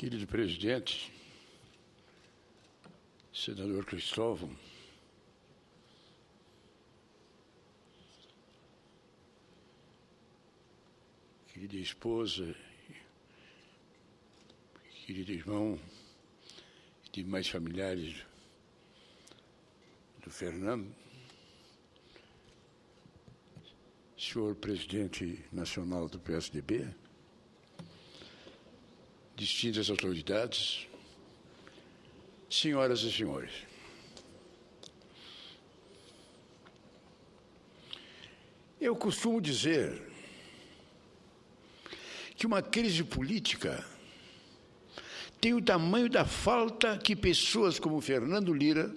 Querido presidente, senador Cristóvão, querida esposa, querido irmão e demais familiares do Fernando, senhor presidente nacional do PSDB, distintas autoridades, senhoras e senhores. Eu costumo dizer que uma crise política tem o tamanho da falta que pessoas como Fernando Lira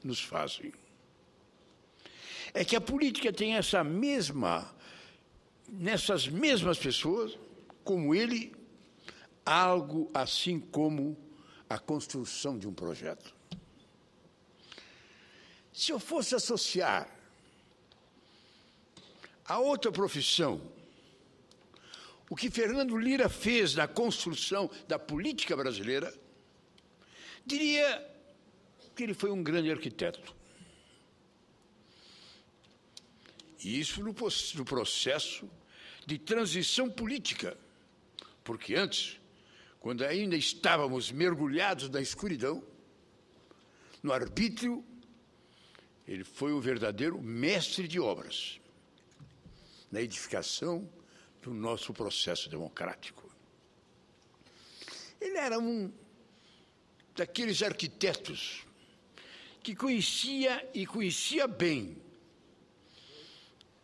nos fazem. É que a política tem nessas mesmas pessoas, como ele, algo assim como a construção de um projeto. Se eu fosse associar a outra profissão o que Fernando Lira fez na construção da política brasileira, diria que ele foi um grande arquiteto. E isso no processo de transição política, porque antes, quando ainda estávamos mergulhados na escuridão, no arbítrio, ele foi um verdadeiro mestre de obras, na edificação do nosso processo democrático. Ele era um daqueles arquitetos que conhecia bem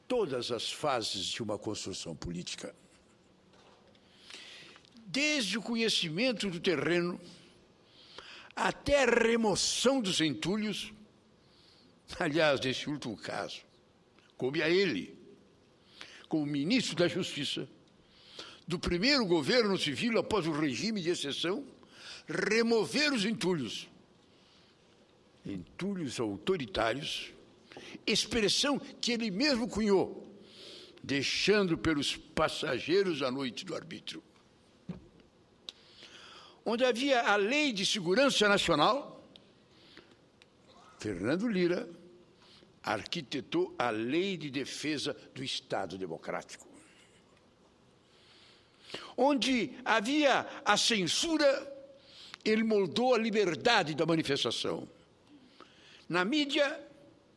todas as fases de uma construção política, desde o conhecimento do terreno até a remoção dos entulhos. Aliás, nesse último caso, coube a ele, como ministro da Justiça, do primeiro governo civil após o regime de exceção, remover os entulhos autoritários, expressão que ele mesmo cunhou, deixando pelos passageiros a noite do arbítrio. Onde havia a Lei de Segurança Nacional, Fernando Lira arquitetou a Lei de Defesa do Estado Democrático. Onde havia a censura, ele moldou a liberdade da manifestação, na mídia,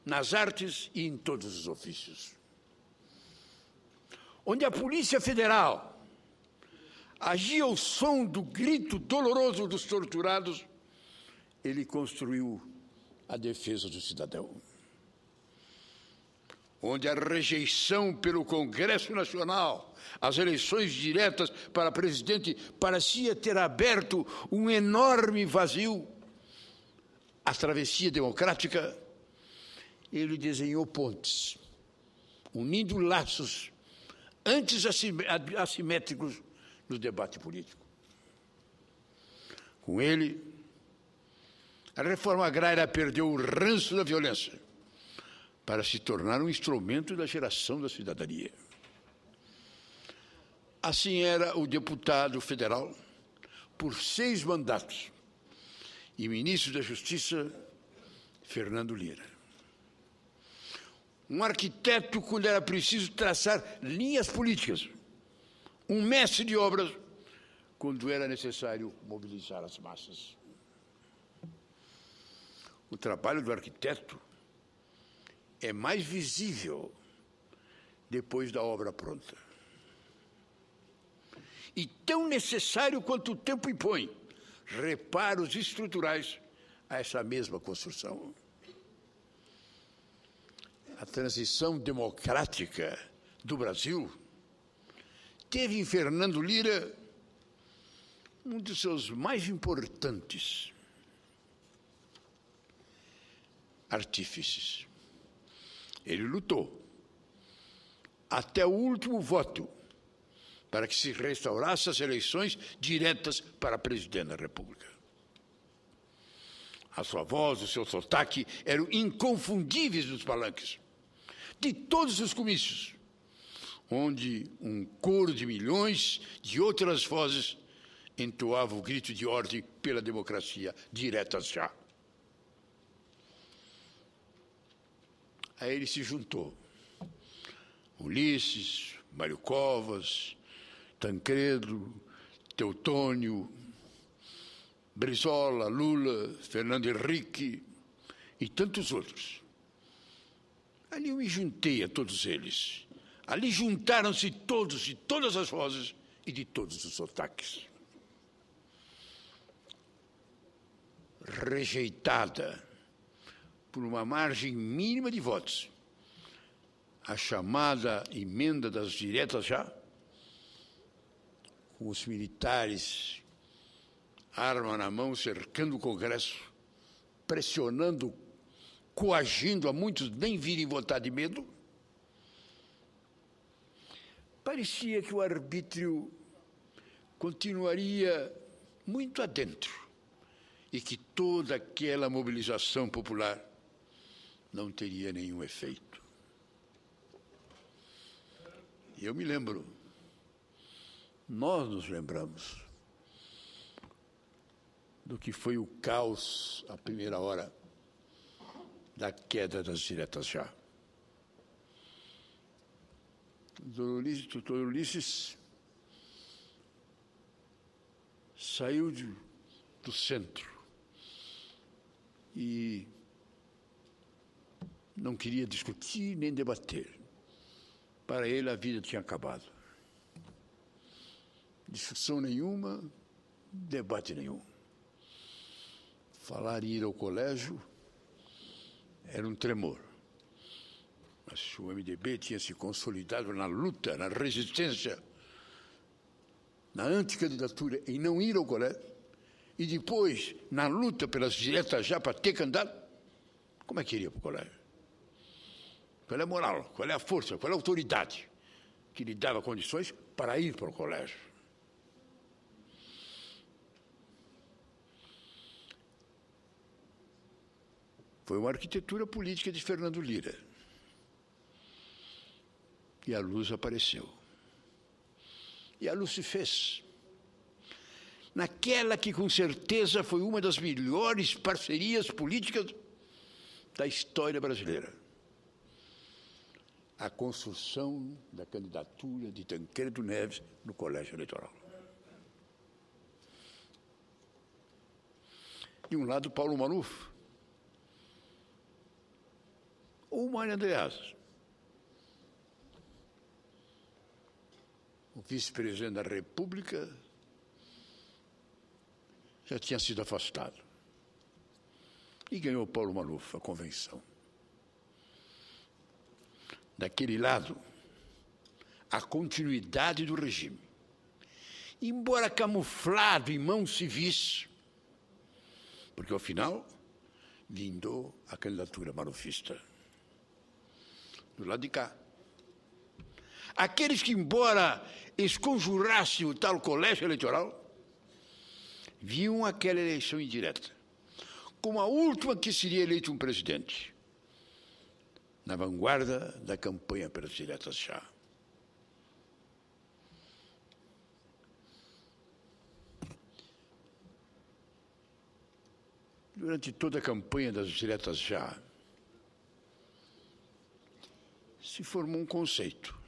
nas artes e em todos os ofícios. Onde a Polícia Federal agia ao som do grito doloroso dos torturados, ele construiu a defesa do cidadão. Onde a rejeição pelo Congresso Nacional às eleições diretas para presidente parecia ter aberto um enorme vazio, a travessia democrática, ele desenhou pontes, unindo laços antes assimétricos no debate político. Com ele, a reforma agrária perdeu o ranço da violência para se tornar um instrumento da geração da cidadania. Assim era o deputado federal por 6 mandatos e ministro da Justiça, Fernando Lira. Um arquiteto quando era preciso traçar linhas políticas, um mestre de obras quando era necessário mobilizar as massas. O trabalho do arquiteto é mais visível depois da obra pronta. E tão necessário quanto o tempo impõe, reparos estruturais a essa mesma construção. A transição democrática do Brasil teve em Fernando Lira um dos seus mais importantes artífices. Ele lutou até o último voto para que se restaurasse as eleições diretas para presidente da República. A sua voz, o seu sotaque eram inconfundíveis nos palanques de todos os comícios, onde um coro de milhões de outras vozes entoava o grito de ordem pela democracia direta já. Aí ele se juntou. Ulisses, Mário Covas, Tancredo, Teutônio, Brizola, Lula, Fernando Henrique e tantos outros. Ali eu me juntei a todos eles. Ali juntaram-se todos, de todas as vozes e de todos os sotaques. Rejeitada por uma margem mínima de votos, a chamada emenda das diretas já, com os militares, arma na mão, cercando o Congresso, pressionando, coagindo a muitos nem virem votar de medo, parecia que o arbítrio continuaria muito adentro e que toda aquela mobilização popular não teria nenhum efeito. E eu me lembro, nós nos lembramos do que foi o caos à primeira hora da queda das diretas já. Doutor Ulisses saiu do centro e não queria discutir nem debater. Para ele, a vida tinha acabado. Discussão nenhuma, debate nenhum. Falar em ir ao colégio era um tremor. Mas o MDB tinha se consolidado na luta, na resistência, na anticandidatura em não ir ao colégio, e depois na luta pelas diretas já para ter candidato. Como é que iria para o colégio? Qual é a moral, qual é a força, qual é a autoridade que lhe dava condições para ir para o colégio? Foi uma arquitetura política de Fernando Lira. E a luz apareceu. E a luz se fez. Naquela que, com certeza, foi uma das melhores parcerias políticas da história brasileira. A construção da candidatura de Tancredo Neves no Colégio Eleitoral. De um lado, Paulo Maluf, ou Mário Andreas, o vice-presidente da República, já tinha sido afastado. E ganhou Paulo Maluf a convenção. Daquele lado, a continuidade do regime. Embora camuflado em mãos civis, porque, ao final, vindou a candidatura malufista. Do lado de cá. Aqueles que, embora esconjurassem o tal colégio eleitoral, viam aquela eleição indireta como a última que seria eleito um presidente, na vanguarda da campanha pelas diretas já. Durante toda a campanha das diretas já, se formou um conceito.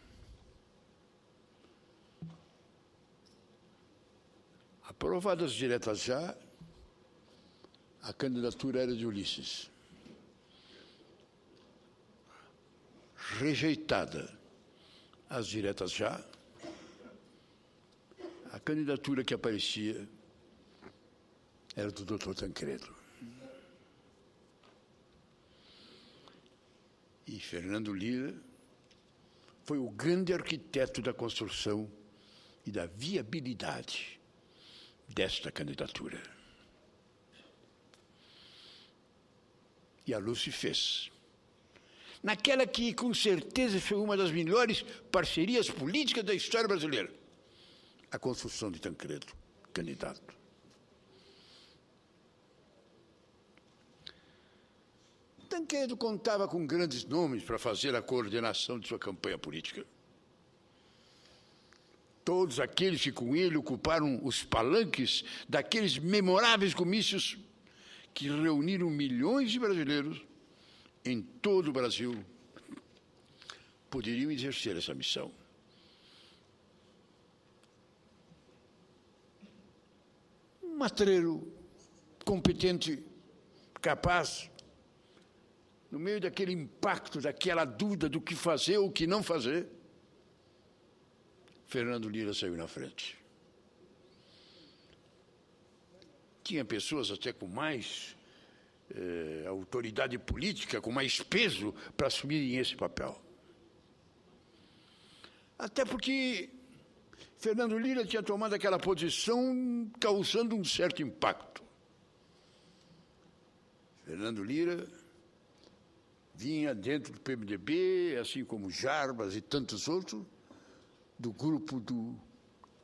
Aprovadas as diretas já, a candidatura era de Ulisses. Rejeitada as diretas já, a candidatura que aparecia era do Dr. Tancredo. E Fernando Lira foi o grande arquiteto da construção e da viabilidade desta candidatura. E a luz se fez. Naquela que, com certeza, foi uma das melhores parcerias políticas da história brasileira, a construção de Tancredo, candidato. Tancredo contava com grandes nomes para fazer a coordenação de sua campanha política. Todos aqueles que com ele ocuparam os palanques daqueles memoráveis comícios que reuniram milhões de brasileiros em todo o Brasil, poderiam exercer essa missão. Um matreiro competente, capaz, no meio daquele impacto, daquela dúvida do que fazer ou o que não fazer, Fernando Lira saiu na frente. Tinha pessoas até com mais autoridade política, com mais peso para assumirem esse papel. Até porque Fernando Lira tinha tomado aquela posição causando um certo impacto. Fernando Lira vinha dentro do PMDB, assim como Jarbas e tantos outros, do grupo do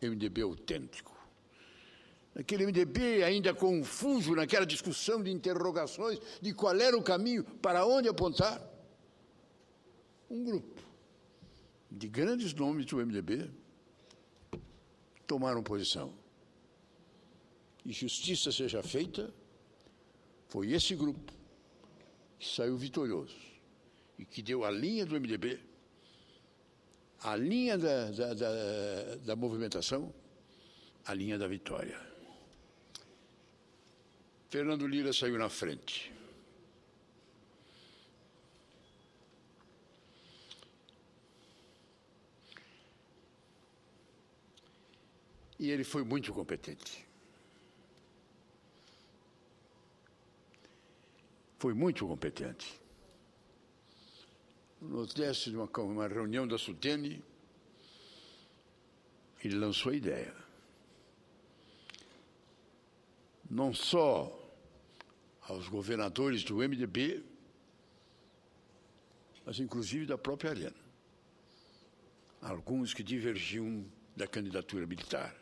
MDB autêntico. Aquele MDB ainda confuso naquela discussão de interrogações de qual era o caminho, para onde apontar. Um grupo de grandes nomes do MDB tomaram posição. E justiça seja feita, foi esse grupo que saiu vitorioso e que deu a linha do MDB, a linha da movimentação, a linha da vitória. Fernando Lira saiu na frente. E ele foi muito competente. Foi muito competente. No teste de uma reunião da Sutene, ele lançou a ideia. Não só aos governadores do MDB, mas inclusive da própria Arena. Alguns que divergiam da candidatura militar.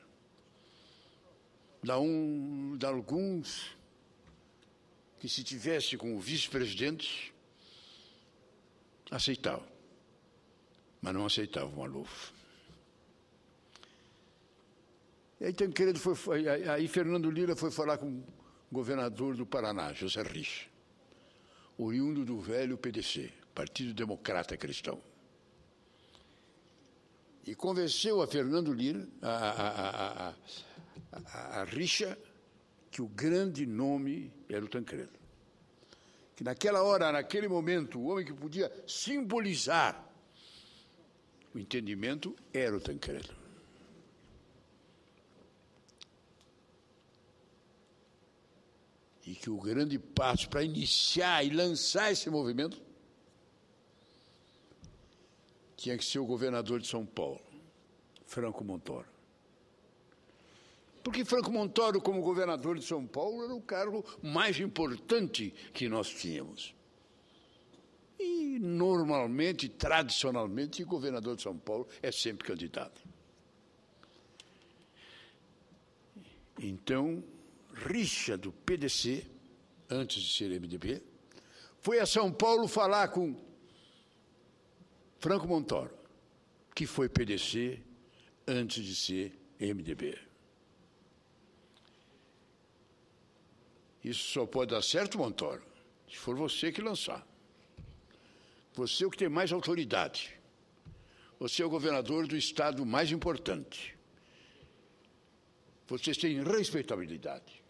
De alguns que, se tivesse como vice-presidente, aceitavam, mas não aceitavam o Maluf. E aí Fernando Lira foi falar com o governador do Paraná, José Richa, oriundo do velho PDC, Partido Democrata Cristão. E convenceu a Fernando Lira, a Richa, que o grande nome era o Tancredo. Que naquela hora, naquele momento, o homem que podia simbolizar o entendimento era o Tancredo. E que o grande passo para iniciar e lançar esse movimento tinha que ser o governador de São Paulo, Franco Montoro. Porque Franco Montoro, como governador de São Paulo, era o cargo mais importante que nós tínhamos. E, normalmente, tradicionalmente, o governador de São Paulo é sempre candidato. Então, Richa, do PDC, antes de ser MDB, foi a São Paulo falar com Franco Montoro, que foi PDC antes de ser MDB. Isso só pode dar certo, Montoro, se for você que lançar. Você é o que tem mais autoridade. Você é o governador do estado mais importante. Vocês têm respeitabilidade.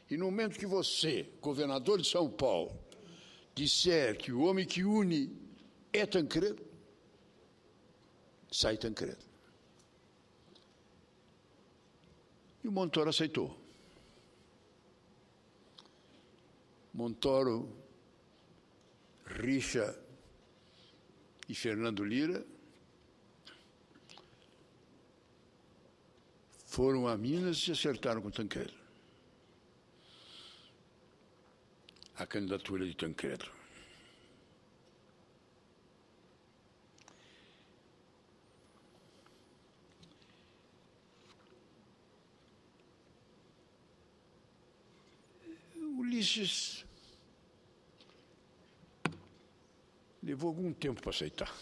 E no momento que você, governador de São Paulo, disser que o homem que une é Tancredo, sai Tancredo. E o Montoro aceitou. Montoro, Richa e Fernando Lira foram a Minas e acertaram com Tancredo. A candidatura de Tancredo. Ulisses levou algum tempo para aceitar.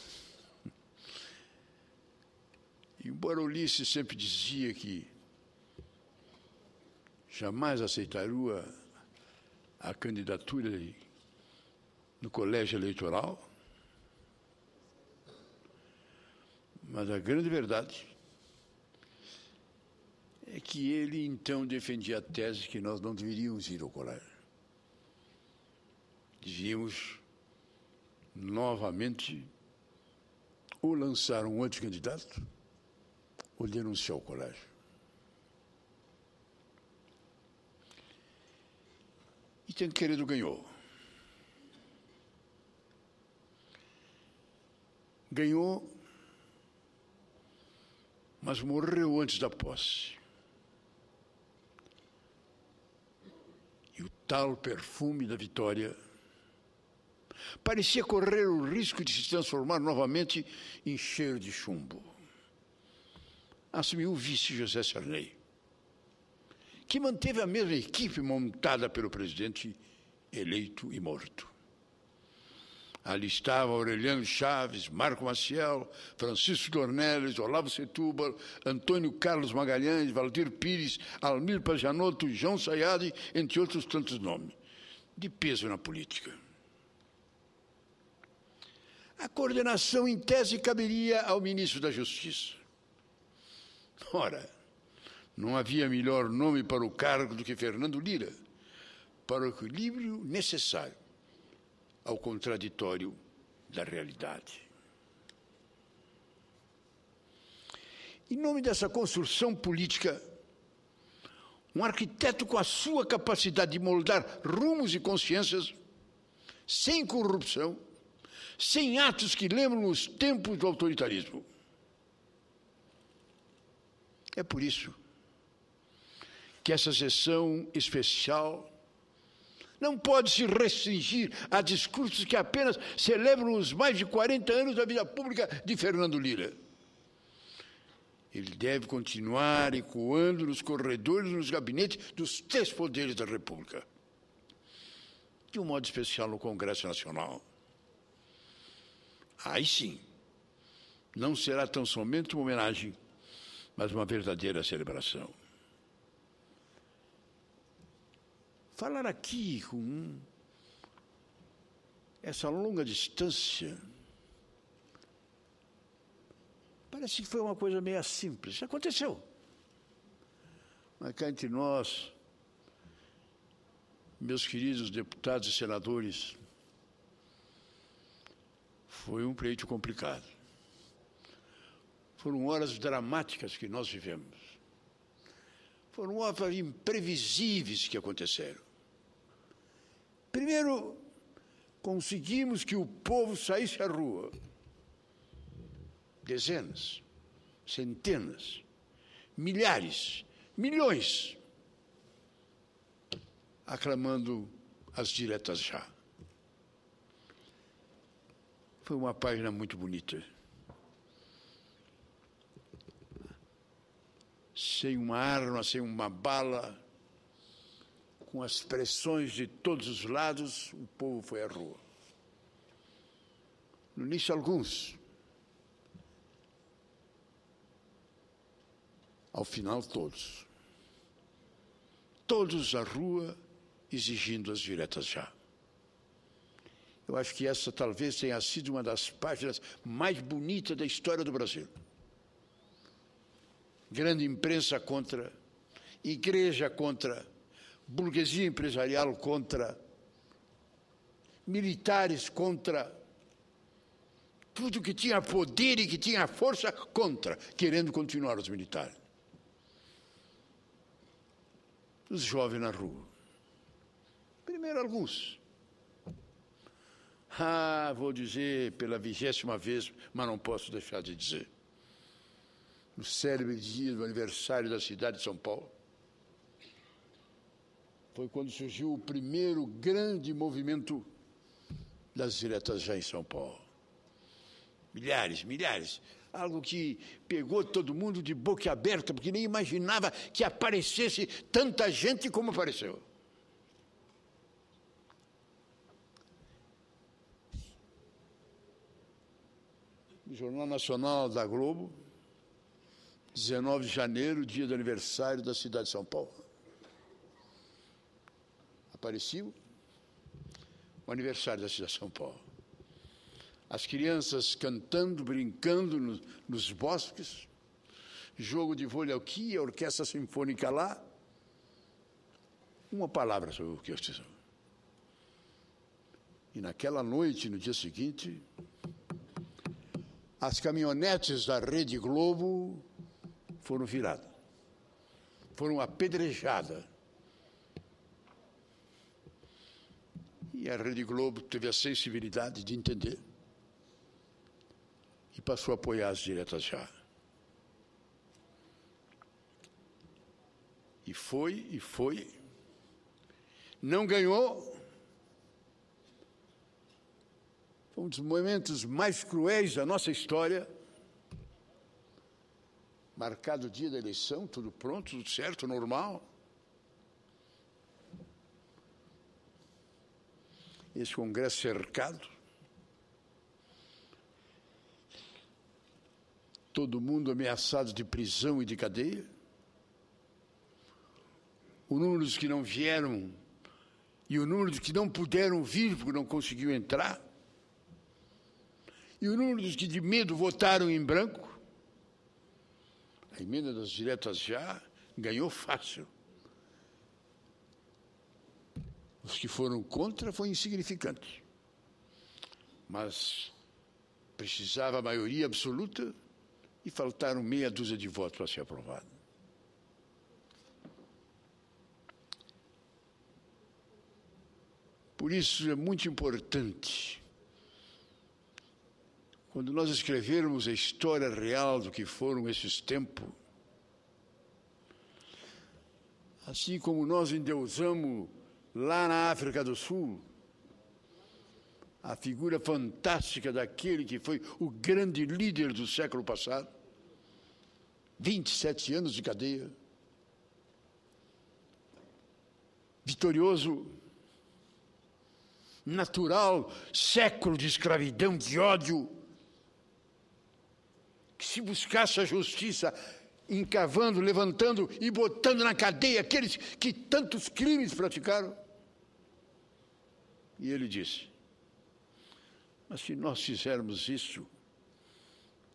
Embora Ulisses sempre dizia que jamais aceitaria a candidatura no colégio eleitoral, mas a grande verdade é que ele, então, defendia a tese que nós não deveríamos ir ao colégio. Devíamos, novamente, ou lançar um outro candidato, ou denunciar o colégio. E Tancredo ganhou. Ganhou, mas morreu antes da posse. E o tal perfume da vitória parecia correr o risco de se transformar novamente em cheiro de chumbo. Assumiu o vice José Sarney, que manteve a mesma equipe montada pelo presidente eleito e morto. Ali estavam Aureliano Chaves, Marco Maciel, Francisco Dornelles, Olavo Setúbal, Antônio Carlos Magalhães, Valdir Pires, Almir Pajanotto, João Sayad, entre outros tantos nomes, de peso na política. A coordenação, em tese, caberia ao ministro da Justiça. Ora, não havia melhor nome para o cargo do que Fernando Lira, para o equilíbrio necessário ao contraditório da realidade. Em nome dessa construção política, um arquiteto com a sua capacidade de moldar rumos e consciências, sem corrupção, sem atos que lembram os tempos do autoritarismo. É por isso que essa sessão especial não pode se restringir a discursos que apenas celebram os mais de 40 anos da vida pública de Fernando Lira. Ele deve continuar ecoando nos corredores e nos gabinetes dos 3 poderes da República. De um modo especial no Congresso Nacional. Aí sim, não será tão somente uma homenagem, mas uma verdadeira celebração. Falar aqui com essa longa distância parece que foi uma coisa meio simples. Aconteceu. Mas cá entre nós, meus queridos deputados e senadores, foi um pleito complicado. Foram horas dramáticas que nós vivemos. Foram horas imprevisíveis que aconteceram. Primeiro, conseguimos que o povo saísse à rua. Dezenas, centenas, milhares, milhões, aclamando as diretas já. Foi uma página muito bonita. Sem uma arma, sem uma bala, com as pressões de todos os lados, o povo foi à rua. No início, alguns. Ao final, todos. Todos à rua, exigindo as diretas já. Eu acho que essa talvez tenha sido uma das páginas mais bonitas da história do Brasil. Grande imprensa contra, igreja contra, burguesia empresarial contra, militares contra, tudo que tinha poder e que tinha força contra, querendo continuar os militares. Os jovens na rua. Primeiro alguns. Vou dizer pela 20ª vez, mas não posso deixar de dizer. No célebre dia do aniversário da cidade de São Paulo, foi quando surgiu o primeiro grande movimento das diretas já em São Paulo. Milhares, algo que pegou todo mundo de boca aberta, porque nem imaginava que aparecesse tanta gente como apareceu. No Jornal Nacional da Globo, 19 de janeiro, dia do aniversário da cidade de São Paulo. Apareceu o aniversário da cidade de São Paulo. As crianças cantando, brincando nos bosques, jogo de vôlei aqui, a orquestra sinfônica lá. Uma palavra sobre a orquestra. E naquela noite, no dia seguinte, as caminhonetes da Rede Globo foram viradas, foram apedrejadas. E a Rede Globo teve a sensibilidade de entender e passou a apoiar as diretas já. E foi. Não ganhou. Foi um dos momentos mais cruéis da nossa história. Marcado o dia da eleição, tudo pronto, tudo certo, normal. Esse congresso cercado. Todo mundo ameaçado de prisão e de cadeia. O número dos que não vieram e o número dos que não puderam vir porque não conseguiu entrar. E o número dos que de medo votaram em branco. A emenda das diretas já ganhou fácil. Os que foram contra foi insignificante. Mas precisava a maioria absoluta e faltaram meia dúzia de votos para ser aprovado. Por isso é muito importante, quando nós escrevermos a história real do que foram esses tempos, assim como nós endeusamos lá na África do Sul, a figura fantástica daquele que foi o grande líder do século passado, 27 anos de cadeia, vitorioso, natural, século de escravidão, de ódio, que se buscasse a justiça, encavando, levantando e botando na cadeia aqueles que tantos crimes praticaram. E ele disse, mas se nós fizermos isso,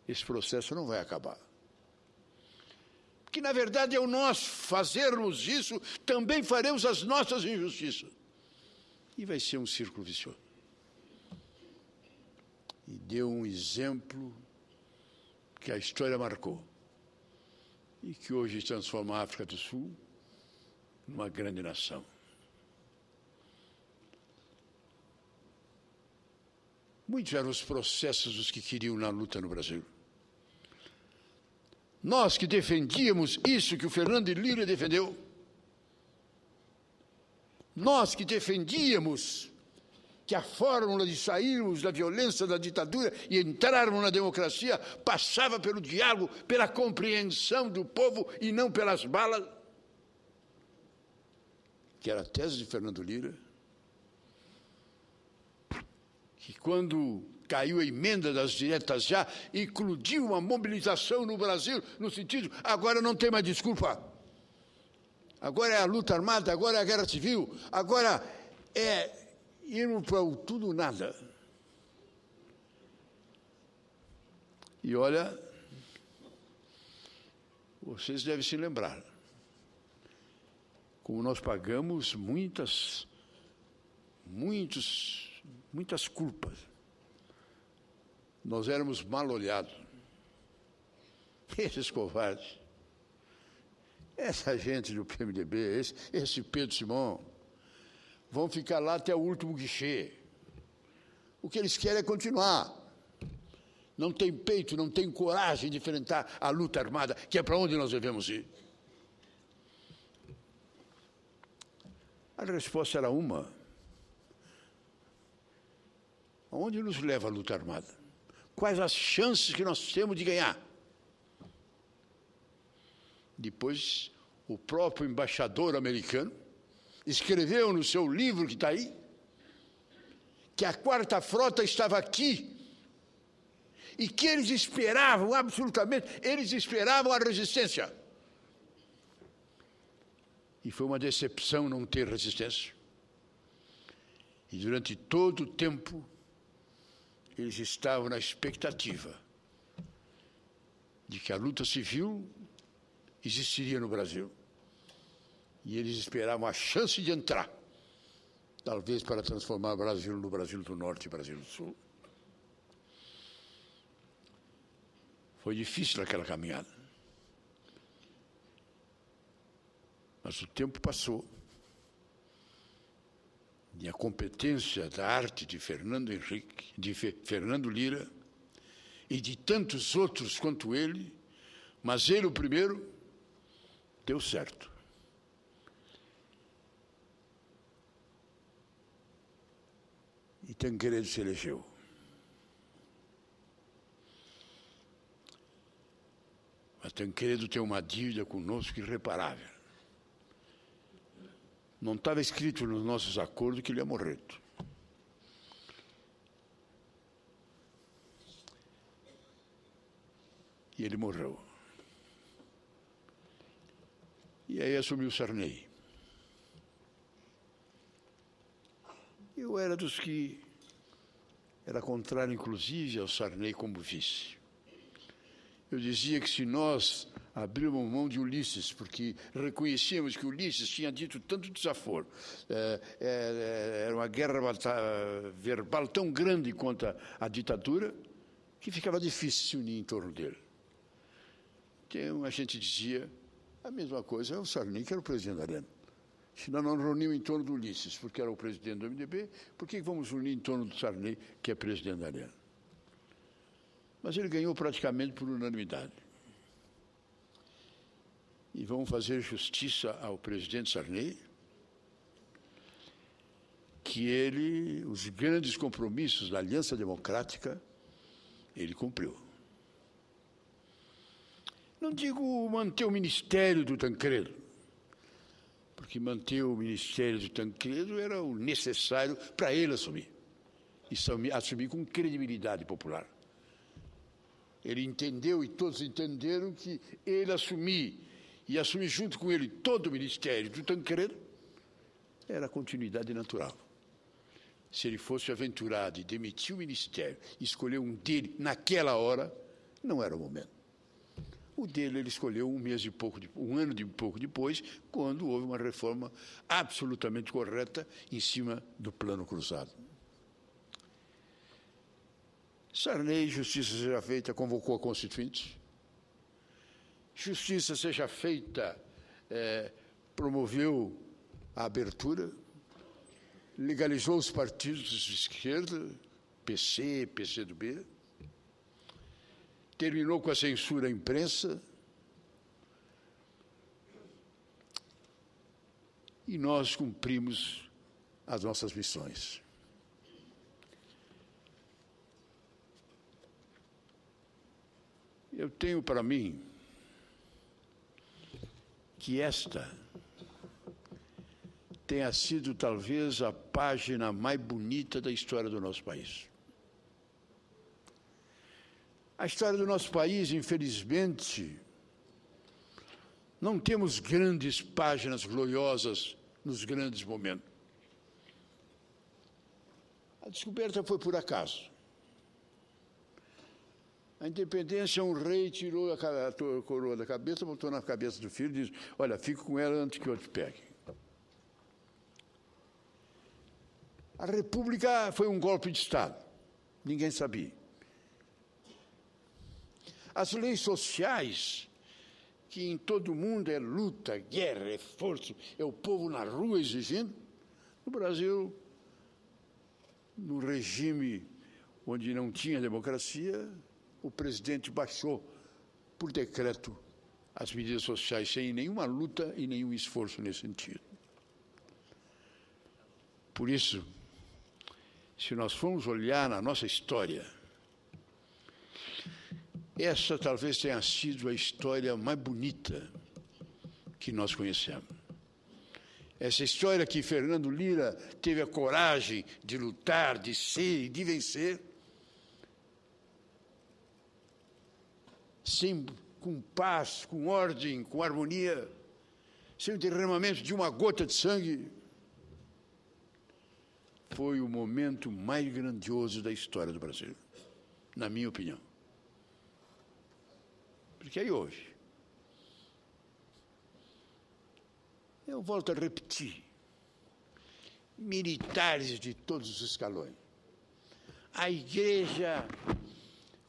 esse processo não vai acabar. Porque, na verdade, ao nós fazermos isso, também faremos as nossas injustiças. E vai ser um círculo vicioso. E deu um exemplo que a história marcou. E que hoje transforma a África do Sul numa grande nação. Muitos eram os processos dos que queriam na luta no Brasil. Nós que defendíamos isso que o Fernando Lira defendeu, nós que defendíamos que a fórmula de sairmos da violência da ditadura e entrarmos na democracia passava pelo diálogo, pela compreensão do povo e não pelas balas, que era a tese de Fernando Lira, que quando caiu a emenda das diretas já, incluiu uma mobilização no Brasil, no sentido, agora não tem mais desculpa. Agora é a luta armada, agora é a guerra civil, agora é irmos para o tudo ou nada. E olha, vocês devem se lembrar, como nós pagamos muitas culpas. Nós éramos mal olhados. Esses covardes, essa gente do PMDB, esse Pedro Simão, vão ficar lá até o último guichê. O que eles querem é continuar. Não tem peito, não tem coragem de enfrentar a luta armada, que é para onde nós devemos ir. A resposta era uma. Aonde nos leva a luta armada? Quais as chances que nós temos de ganhar? Depois, o próprio embaixador americano escreveu no seu livro que está aí, que a quarta frota estava aqui e que eles esperavam absolutamente, eles esperavam a resistência. E foi uma decepção não ter resistência. E durante todo o tempo, eles estavam na expectativa de que a luta civil existiria no Brasil. E eles esperavam a chance de entrar, talvez para transformar o Brasil no Brasil do Norte e Brasil do Sul. Foi difícil aquela caminhada. Mas o tempo passou. E a competência da arte de Fernando Henrique, de Fernando Lira e de tantos outros quanto ele, mas ele o primeiro, deu certo. E Tancredo se elegeu. Mas Tancredo tem uma dívida conosco irreparável. Não estava escrito nos nossos acordos que ele ia morrer. E ele morreu. E aí assumiu Sarney. Eu era dos que era contrário, inclusive, ao Sarney como vice. Eu dizia que se nós abrimos mão de Ulisses, porque reconhecíamos que Ulisses tinha dito tanto desaforo, era uma guerra verbal tão grande contra a ditadura, que ficava difícil se unir em torno dele. Então a gente dizia a mesma coisa, é o Sarney que era o presidente da Arena. Se nós não nos reunimos em torno do Ulisses, porque era o presidente do MDB, por que vamos unir em torno do Sarney, que é presidente da Arena? Mas ele ganhou praticamente por unanimidade. E vamos fazer justiça ao presidente Sarney, que ele, os grandes compromissos da Aliança Democrática, ele cumpriu. Não digo manter o ministério do Tancredo, porque manter o ministério do Tancredo era o necessário para ele assumir, e assumir com credibilidade popular. Ele entendeu, e todos entenderam, que ele assumir, e assumir junto com ele todo o ministério do Tancredo, era a continuidade natural. Se ele fosse aventurado e demitir o ministério, escolher um dele naquela hora, não era o momento. O dele ele escolheu um ano e pouco depois, quando houve uma reforma absolutamente correta em cima do plano cruzado. Sarney, justiça seja feita, convocou a Constituinte. Justiça seja feita, promoveu a abertura, legalizou os partidos de esquerda, PC, PCdoB, terminou com a censura à imprensa, e nós cumprimos as nossas missões. Eu tenho para mim que esta tenha sido talvez a página mais bonita da história do nosso país. A história do nosso país, infelizmente, não temos grandes páginas gloriosas nos grandes momentos. A descoberta foi por acaso. A independência, um rei tirou a coroa da cabeça, botou na cabeça do filho e disse: olha, fica com ela antes que eu te pegue. A República foi um golpe de Estado. Ninguém sabia. As leis sociais, que em todo o mundo é luta, guerra, esforço, é o povo na rua exigindo, no Brasil, no regime onde não tinha democracia, o presidente baixou, por decreto, as medidas sociais sem nenhuma luta e nenhum esforço nesse sentido. Por isso, se nós formos olhar na nossa história, essa talvez tenha sido a história mais bonita que nós conhecemos. Essa história que Fernando Lira teve a coragem de lutar, de ser e de vencer, com paz, com ordem, com harmonia, sem o derramamento de uma gota de sangue. Foi o momento mais grandioso da história do Brasil, na minha opinião. Porque aí hoje, eu volto a repetir, militares de todos os escalões, a igreja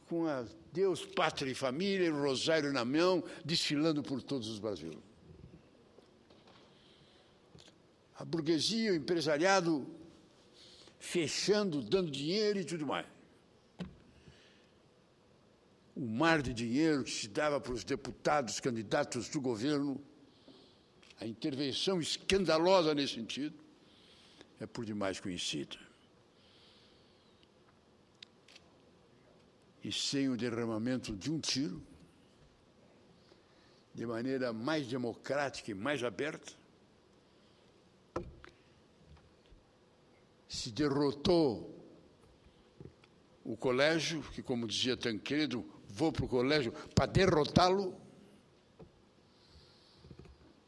com a Deus, Pátria e Família, e o rosário na mão, desfilando por todos os Brasil. A burguesia, o empresariado, fechando, dando dinheiro e tudo mais. O mar de dinheiro que se dava para os deputados, candidatos do governo, a intervenção escandalosa nesse sentido, é por demais conhecida. E sem o derramamento de um tiro, de maneira mais democrática e mais aberta, se derrotou o colégio, que, como dizia Tancredo, vou para o colégio para derrotá-lo.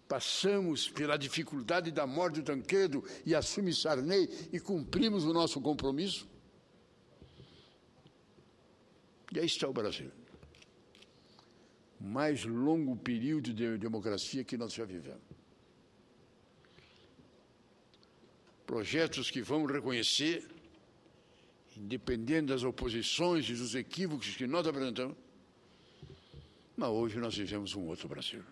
Passamos pela dificuldade da morte do Tancredo e assume Sarney e cumprimos o nosso compromisso. E aí está o Brasil. O mais longo período de democracia que nós já vivemos. Projetos que vamos reconhecer, independente das oposições e dos equívocos que nós apresentamos, mas hoje nós vivemos um outro Brasil.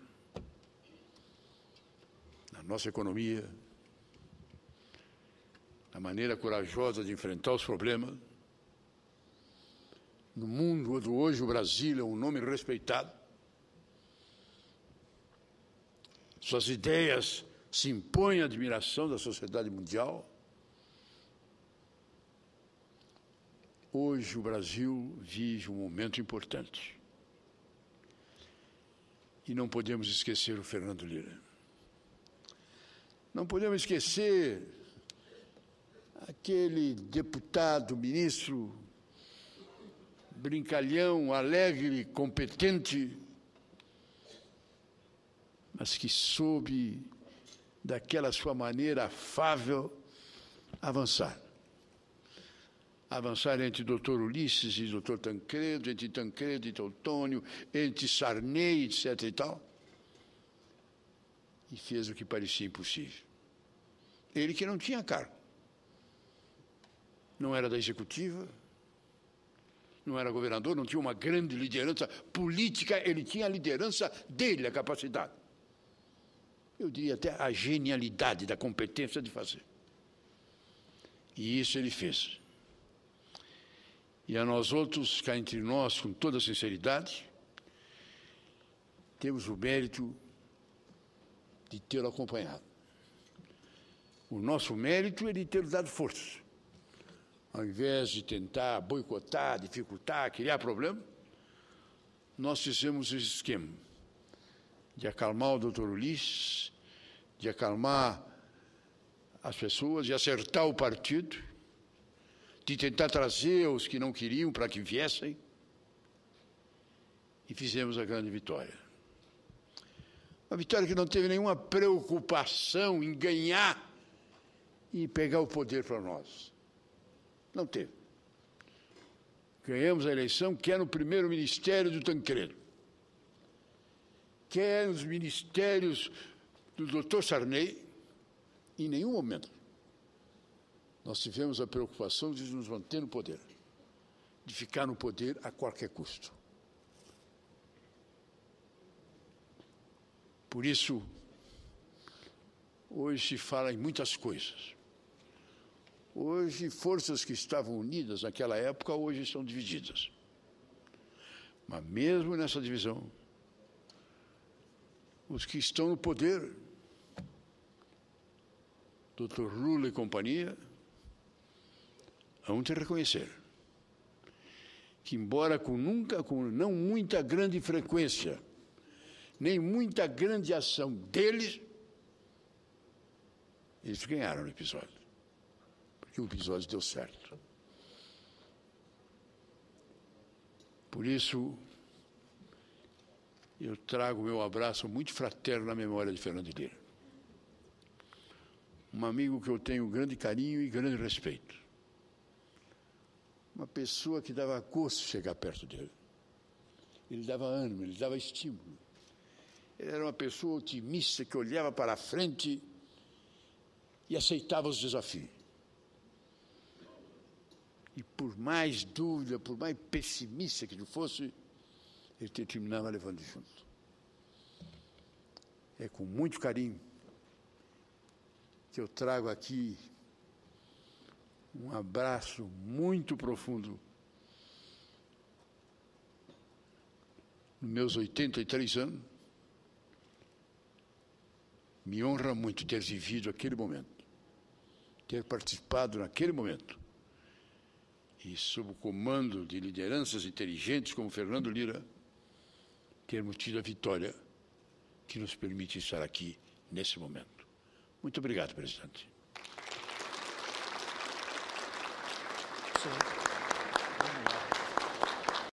Na nossa economia, na maneira corajosa de enfrentar os problemas. No mundo de hoje, o Brasil é um nome respeitado. Suas ideias se impõem à admiração da sociedade mundial. Hoje o Brasil vive um momento importante. E não podemos esquecer o Fernando Lira. Não podemos esquecer aquele deputado, ministro, brincalhão, alegre, competente, mas que soube, daquela sua maneira afável, avançar. Avançar entre doutor Ulisses e doutor Tancredo, entre Tancredo e Teotônio, entre Sarney, etc. e tal. E fez o que parecia impossível. Ele que não tinha cargo. Não era da executiva, não era governador, não tinha uma grande liderança política, ele tinha a liderança dele, a capacidade. Eu diria até a genialidade da competência de fazer. E isso ele fez. E a nós outros, cá entre nós, com toda sinceridade, temos o mérito de tê-lo acompanhado. O nosso mérito é de ter dado força. Ao invés de tentar boicotar, dificultar, criar problema, nós fizemos esse esquema de acalmar o doutor Ulisses, de acalmar as pessoas, de acertar o partido, de tentar trazer os que não queriam para que viessem, e fizemos a grande vitória. Uma vitória que não teve nenhuma preocupação em ganhar e pegar o poder para nós. Não teve. Ganhamos a eleição, quer no primeiro ministério do Tancredo, quer nos ministérios do doutor Sarney, em nenhum momento nós tivemos a preocupação de nos manter no poder, de ficar no poder a qualquer custo. Por isso, hoje se fala em muitas coisas. Hoje, forças que estavam unidas naquela época, hoje estão divididas. Mas mesmo nessa divisão, os que estão no poder, Dr. Lula e companhia, vão te reconhecer que, embora com não muita grande frequência, nem muita grande ação deles, eles ganharam o episódio. Porque o episódio deu certo. Por isso, eu trago meu abraço muito fraterno na memória de Fernando Lira. Um amigo que eu tenho grande carinho e grande respeito. Uma pessoa que dava gosto de chegar perto dele. Ele dava ânimo, ele dava estímulo. Ele era uma pessoa otimista que olhava para a frente e aceitava os desafios. E por mais dúvida, por mais pessimista que ele fosse, ele terminava levando junto. É com muito carinho que eu trago aqui um abraço muito profundo nos meus 83 anos. Me honra muito ter vivido aquele momento, ter participado naquele momento. E, sob o comando de lideranças inteligentes como Fernando Lira, termos tido a vitória que nos permite estar aqui nesse momento. Muito obrigado, presidente. Sim.